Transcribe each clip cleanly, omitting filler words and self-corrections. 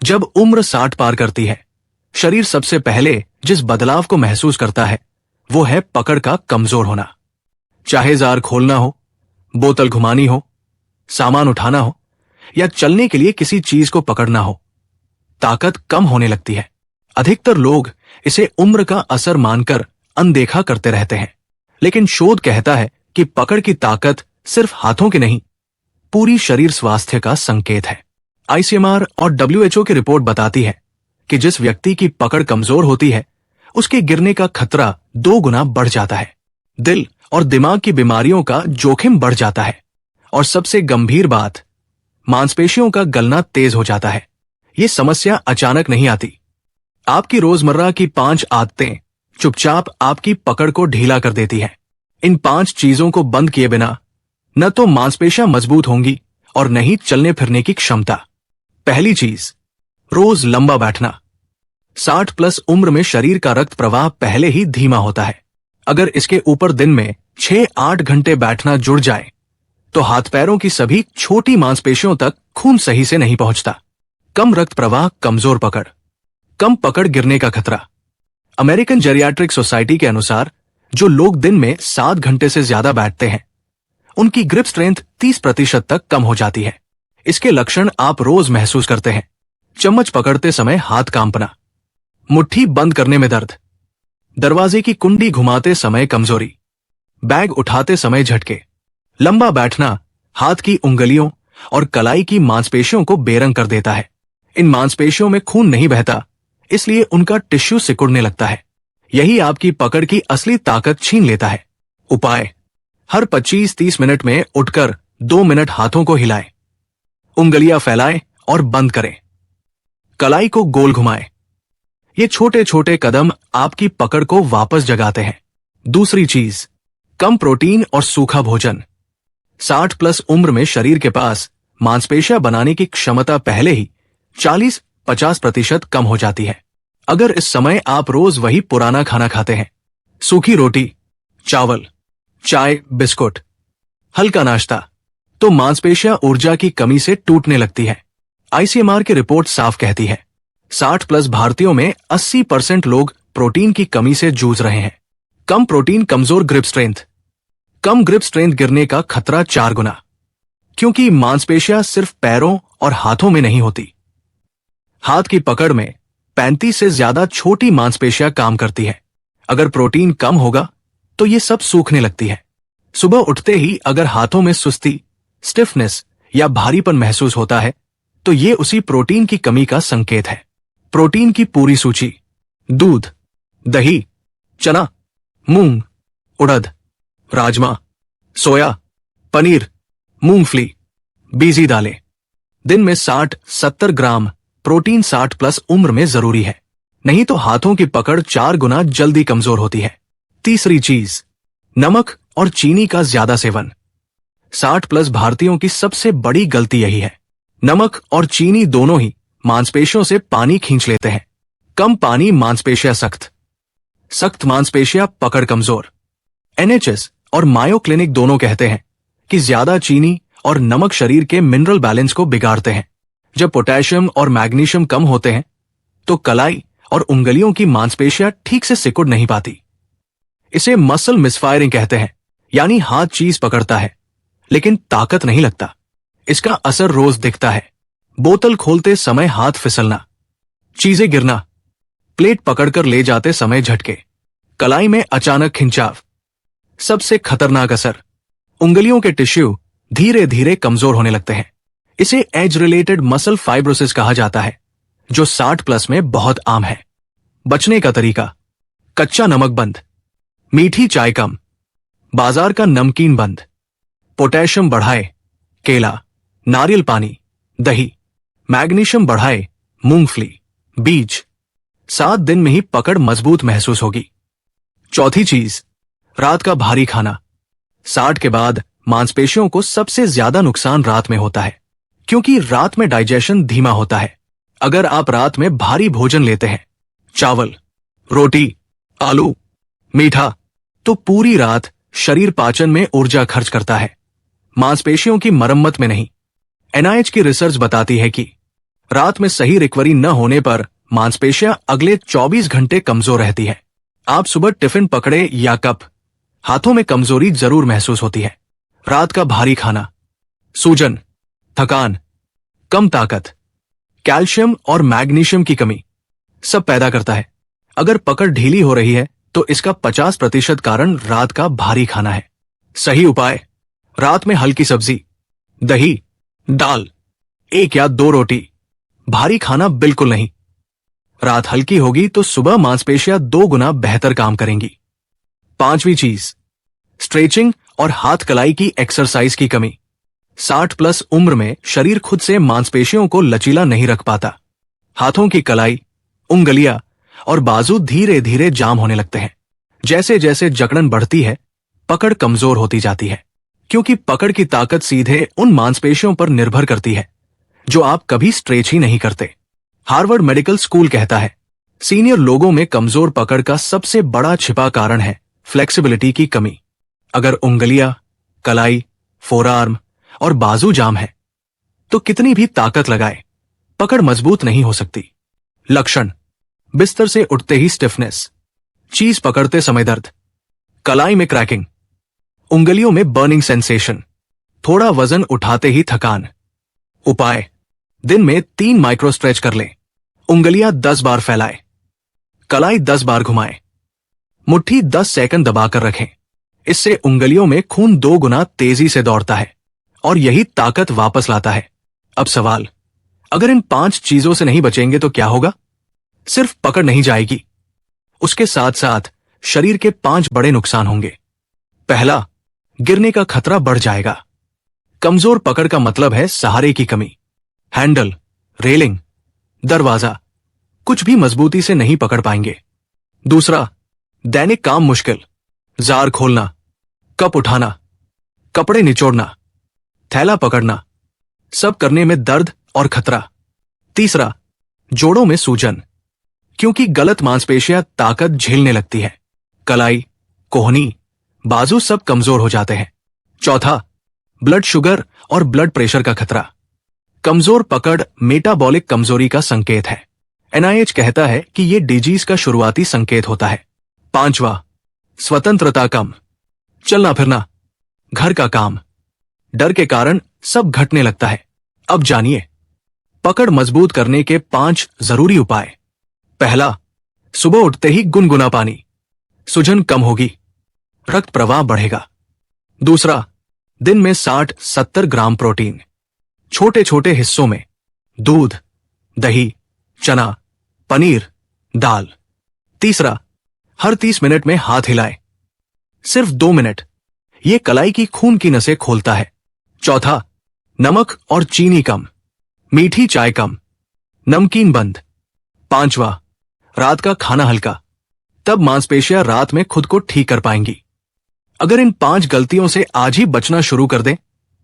जब उम्र 60 पार करती है, शरीर सबसे पहले जिस बदलाव को महसूस करता है वो है पकड़ का कमजोर होना। चाहे जार खोलना हो, बोतल घुमानी हो, सामान उठाना हो या चलने के लिए किसी चीज को पकड़ना हो, ताकत कम होने लगती है। अधिकतर लोग इसे उम्र का असर मानकर अनदेखा करते रहते हैं, लेकिन शोध कहता है कि पकड़ की ताकत सिर्फ हाथों की नहीं, पूरी शरीर स्वास्थ्य का संकेत है। ICMR और WHO की रिपोर्ट बताती है कि जिस व्यक्ति की पकड़ कमजोर होती है उसके गिरने का खतरा 2 गुना बढ़ जाता है, दिल और दिमाग की बीमारियों का जोखिम बढ़ जाता है और सबसे गंभीर बात, मांसपेशियों का गलना तेज हो जाता है। ये समस्या अचानक नहीं आती। आपकी रोजमर्रा की 5 आदतें चुपचाप आपकी पकड़ को ढीला कर देती हैं। इन 5 चीजों को बंद किए बिना न तो मांसपेशियां मजबूत होंगी और न ही चलने फिरने की क्षमता। पहली चीज, रोज लंबा बैठना। 60 प्लस उम्र में शरीर का रक्त प्रवाह पहले ही धीमा होता है। अगर इसके ऊपर दिन में 6-8 घंटे बैठना जुड़ जाए तो हाथ पैरों की सभी छोटी मांसपेशियों तक खून सही से नहीं पहुंचता। कम रक्त प्रवाह, कमजोर पकड़, कम पकड़, गिरने का खतरा। अमेरिकन जेरियाट्रिक सोसाइटी के अनुसार जो लोग दिन में 7 घंटे से ज्यादा बैठते हैं उनकी ग्रिप स्ट्रेंथ 30% तक कम हो जाती है। इसके लक्षण आप रोज महसूस करते हैं। चम्मच पकड़ते समय हाथ कांपना, मुट्ठी बंद करने में दर्द, दरवाजे की कुंडी घुमाते समय कमजोरी, बैग उठाते समय झटके। लंबा बैठना हाथ की उंगलियों और कलाई की मांसपेशियों को बेरंग कर देता है। इन मांसपेशियों में खून नहीं बहता, इसलिए उनका टिश्यू सिकुड़ने लगता है। यही आपकी पकड़ की असली ताकत छीन लेता है। उपाय, हर 25-30 मिनट में उठकर 2 मिनट हाथों को हिलाएं, उंगलियां फैलाएं और बंद करें, कलाई को गोल घुमाएं। ये छोटे छोटे कदम आपकी पकड़ को वापस जगाते हैं। दूसरी चीज, कम प्रोटीन और सूखा भोजन। 60 प्लस उम्र में शरीर के पास मांसपेशियां बनाने की क्षमता पहले ही 40-50% कम हो जाती है। अगर इस समय आप रोज वही पुराना खाना खाते हैं, सूखी रोटी, चावल, चाय, बिस्कुट, हल्का नाश्ता, तो मांसपेशियां ऊर्जा की कमी से टूटने लगती है। ICMR की रिपोर्ट साफ कहती है 60 प्लस भारतीयों में 80% लोग प्रोटीन की कमी से जूझ रहे हैं। कम प्रोटीन, कमजोर ग्रिप स्ट्रेंथ। कम ग्रिप स्ट्रेंथ, गिरने का खतरा 4 गुना, क्योंकि मांसपेशियां सिर्फ पैरों और हाथों में नहीं होती। हाथ की पकड़ में 35 से ज्यादा छोटी मांसपेशियां काम करती है। अगर प्रोटीन कम होगा तो ये सब सूखने लगती है। सुबह उठते ही अगर हाथों में सुस्ती, स्टिफनेस या भारीपन महसूस होता है तो ये उसी प्रोटीन की कमी का संकेत है। प्रोटीन की पूरी सूची: दूध, दही, चना, मूंग, उड़द, राजमा, सोया, पनीर, मूंगफली, बीजी दालें। दिन में 60-70 ग्राम प्रोटीन 60 प्लस उम्र में जरूरी है, नहीं तो हाथों की पकड़ 4 गुना जल्दी कमजोर होती है। तीसरी चीज, नमक और चीनी का ज्यादा सेवन। 60 प्लस भारतीयों की सबसे बड़ी गलती यही है। नमक और चीनी दोनों ही मांसपेशियों से पानी खींच लेते हैं। कम पानी, मांसपेशियां सख्त, सख्त मांसपेशियां पकड़ कमजोर। NHS और मायो क्लिनिक दोनों कहते हैं कि ज्यादा चीनी और नमक शरीर के मिनरल बैलेंस को बिगाड़ते हैं। जब पोटेशियम और मैग्नीशियम कम होते हैं तो कलाई और उंगलियों की मांसपेशियां ठीक से सिकुड़ नहीं पाती। इसे मसल मिसफायरिंग कहते हैं, यानी हाथ चीज पकड़ता है लेकिन ताकत नहीं लगता। इसका असर रोज दिखता है। बोतल खोलते समय हाथ फिसलना, चीजें गिरना, प्लेट पकड़कर ले जाते समय झटके, कलाई में अचानक खिंचाव। सबसे खतरनाक असर, उंगलियों के टिश्यू धीरे धीरे कमजोर होने लगते हैं। इसे एज रिलेटेड मसल फाइब्रोसिस कहा जाता है, जो 60 प्लस में बहुत आम है। बचने का तरीका: कच्चा नमक बंद, मीठी चाय कम, बाजार का नमकीन बंद, पोटेशियम बढ़ाए, केला, नारियल पानी, दही, मैग्नीशियम बढ़ाए, मूंगफली, बीज। 7 दिन में ही पकड़ मजबूत महसूस होगी। चौथी चीज, रात का भारी खाना। 60 के बाद मांसपेशियों को सबसे ज्यादा नुकसान रात में होता है, क्योंकि रात में डाइजेशन धीमा होता है। अगर आप रात में भारी भोजन लेते हैं, चावल, रोटी, आलू, मीठा, तो पूरी रात शरीर पाचन में ऊर्जा खर्च करता है, मांसपेशियों की मरम्मत में नहीं। NIH की रिसर्च बताती है कि रात में सही रिकवरी न होने पर मांसपेशियां अगले 24 घंटे कमजोर रहती है। आप सुबह टिफिन पकड़े या कप, हाथों में कमजोरी जरूर महसूस होती है। रात का भारी खाना सूजन, थकान, कम ताकत, कैल्शियम और मैग्नीशियम की कमी सब पैदा करता है। अगर पकड़ ढीली हो रही है तो इसका 50% कारण रात का भारी खाना है। सही उपाय, रात में हल्की सब्जी, दही, दाल, 1 या 2 रोटी, भारी खाना बिल्कुल नहीं। रात हल्की होगी तो सुबह मांसपेशियां 2 गुना बेहतर काम करेंगी। 5वीं चीज, स्ट्रेचिंग और हाथ कलाई की एक्सरसाइज की कमी। 60+ उम्र में शरीर खुद से मांसपेशियों को लचीला नहीं रख पाता। हाथों की कलाई, उंगलियां और बाजू धीरे धीरे जाम होने लगते हैं। जैसे जैसे जकड़न बढ़ती है, पकड़ कमजोर होती जाती है, क्योंकि पकड़ की ताकत सीधे उन मांसपेशियों पर निर्भर करती है जो आप कभी स्ट्रेच ही नहीं करते। हार्वर्ड मेडिकल स्कूल कहता है, सीनियर लोगों में कमजोर पकड़ का सबसे बड़ा छिपा कारण है फ्लेक्सिबिलिटी की कमी। अगर उंगलियां, कलाई, फोरआर्म और बाजू जाम है तो कितनी भी ताकत लगाए, पकड़ मजबूत नहीं हो सकती। लक्षण, बिस्तर से उठते ही स्टिफनेस, चीज पकड़ते समय दर्द, कलाई में क्रैकिंग, उंगलियों में बर्निंग सेंसेशन, थोड़ा वजन उठाते ही थकान। उपाय, दिन में 3 माइक्रो स्ट्रेच कर लें, उंगलियां 10 बार फैलाएं, कलाई 10 बार घुमाएं, मुट्ठी 10 सेकंड दबाकर रखें। इससे उंगलियों में खून 2 गुना तेजी से दौड़ता है और यही ताकत वापस लाता है। अब सवाल, अगर इन 5 चीजों से नहीं बचेंगे तो क्या होगा? सिर्फ पकड़ नहीं जाएगी, उसके साथ साथ शरीर के 5 बड़े नुकसान होंगे। पहला, गिरने का खतरा बढ़ जाएगा। कमजोर पकड़ का मतलब है सहारे की कमी। हैंडल, रेलिंग, दरवाजा कुछ भी मजबूती से नहीं पकड़ पाएंगे। दूसरा, दैनिक काम मुश्किल, जार खोलना, कप उठाना, कपड़े निचोड़ना, थैला पकड़ना, सब करने में दर्द और खतरा। तीसरा, जोड़ों में सूजन, क्योंकि गलत मांसपेशियां ताकत झेलने लगती है। कलाई, कोहनी, बाजू सब कमजोर हो जाते हैं। चौथा, ब्लड शुगर और ब्लड प्रेशर का खतरा। कमजोर पकड़ मेटाबॉलिक कमजोरी का संकेत है। NIH कहता है कि यह डिजीज का शुरुआती संकेत होता है। पांचवा, स्वतंत्रता कम, चलना फिरना, घर का काम, डर के कारण सब घटने लगता है। अब जानिए पकड़ मजबूत करने के 5 जरूरी उपाय। पहला, सुबह उठते ही गुनगुना पानी, सूजन कम होगी, रक्त प्रवाह बढ़ेगा। दूसरा, दिन में 60-70 ग्राम प्रोटीन, छोटे छोटे हिस्सों में, दूध, दही, चना, पनीर, दाल। तीसरा, हर 30 मिनट में हाथ हिलाए, सिर्फ 2 मिनट, यह कलाई की खून की नसें खोलता है। चौथा, नमक और चीनी कम, मीठी चाय कम, नमकीन बंद। पांचवा, रात का खाना हल्का, तब मांसपेशियां रात में खुद को ठीक कर पाएंगी। अगर इन 5 गलतियों से आज ही बचना शुरू कर दें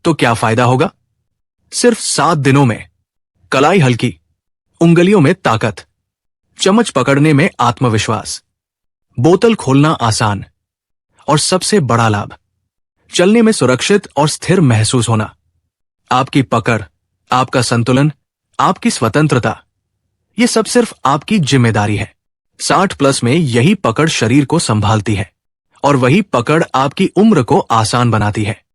तो क्या फायदा होगा? सिर्फ 7 दिनों में कलाई हल्की, उंगलियों में ताकत, चम्मच पकड़ने में आत्मविश्वास, बोतल खोलना आसान और सबसे बड़ा लाभ, चलने में सुरक्षित और स्थिर महसूस होना। आपकी पकड़, आपका संतुलन, आपकी स्वतंत्रता, ये सब सिर्फ आपकी जिम्मेदारी है। 60+ में यही पकड़ शरीर को संभालती है और वही पकड़ आपकी उम्र को आसान बनाती है।